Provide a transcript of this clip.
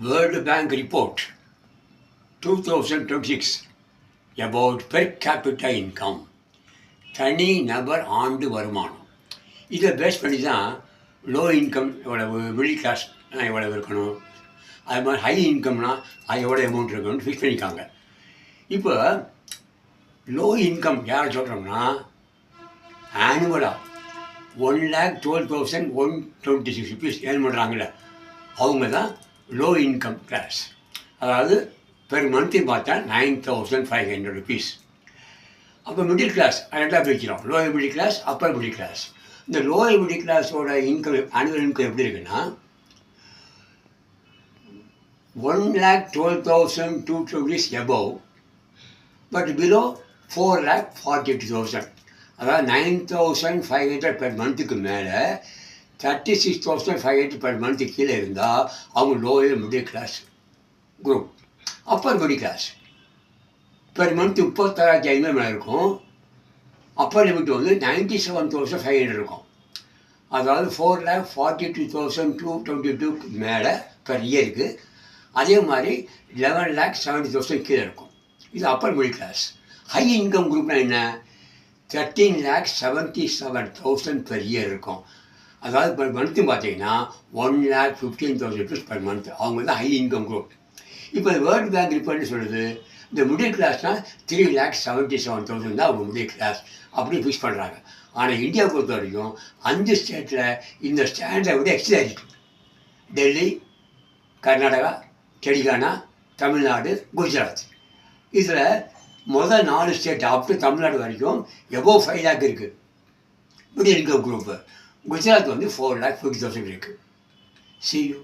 World Bank report 2026 about per capita income, தனி நபர் ஆண்டு வருமானம். இதை பேஸ் பண்ணி தான் லோ இன்கம் எவ்வளவு, மிடில் கிளாஸ் எவ்வளவு இருக்கணும், அது மாதிரி ஹை இன்கம்னா அது எவ்வளோ அமௌண்ட் இருக்கணும்னு ஃபிக்ஸ் பண்ணியிருக்காங்க. இப்போ லோ இன்கம் யாரை சொல்கிறோம்னா, ஆனுவலாக 1,12,126 rupees ஏர்ன் பண்ணுறாங்களே அவங்க தான் லோ இன்கம் கிளாஸ். அதாவது பெர் மந்த்து பார்த்தா 9,500 rupees. அப்போ மிடில் கிளாஸ் ரெண்டாக பிரிக்கிறோம், lower middle class, upper middle class. இந்த லோயர் மிடில் கிளாஸோட இன்கம், ஆனுவல் இன்கம் எப்படி இருக்குன்னா 1,12,220 above, பட் பிலோ 4,48,000. அதாவது 9,500 பெர் மந்த்துக்கு மேலே 36,500 பெர் மந்த்து கீழே இருந்தால் அவங்க lower middle class group. Upper middle class per month 36,500 மேலே இருக்கும். அப்பர் லிமிட் வந்து 97,500 இருக்கும். அதாவது 4,42,222 மேலே பெர் இயருக்கு. அதே மாதிரி 11,70,000 கீழே இருக்கும். இது upper middle class. High income குரூப்னா என்ன, 13,77,000 பெர் இயர் இருக்கும். அதாவது பெர் மந்த்து பார்த்தீங்கன்னா 1,15,000 rupees பெர் மந்த். அவங்க தான் ஹை இன்கம் குரூப். இப்போ வேர்ல்டு பேங்க் ரிப்போர்ட்னு சொல்லுது, இந்த மிடில் கிளாஸ்னால் 3,77,000 தான் அவங்க மிடில் கிளாஸ் அப்படி ஃபிக்ஸ் பண்ணுறாங்க. ஆனால் இந்தியாவை பொறுத்த வரைக்கும் 5 ஸ்டேட்டில் இந்த ஸ்டாண்டர்டை விட எக்ஸல் ஆகிருக்கு. டெல்லி, கர்நாடகா, தெலுங்கானா, தமிழ்நாடு, குஜராத். இதில் முதல் 4 ஸ்டேட் அப் டு தமிழ்நாடு வரைக்கும் எபோவ் 5 lakh இருக்குது மிடில் இன்கம் குரூப்பு. குஜராத் வந்து 4,50,000 இருக்குது. See you.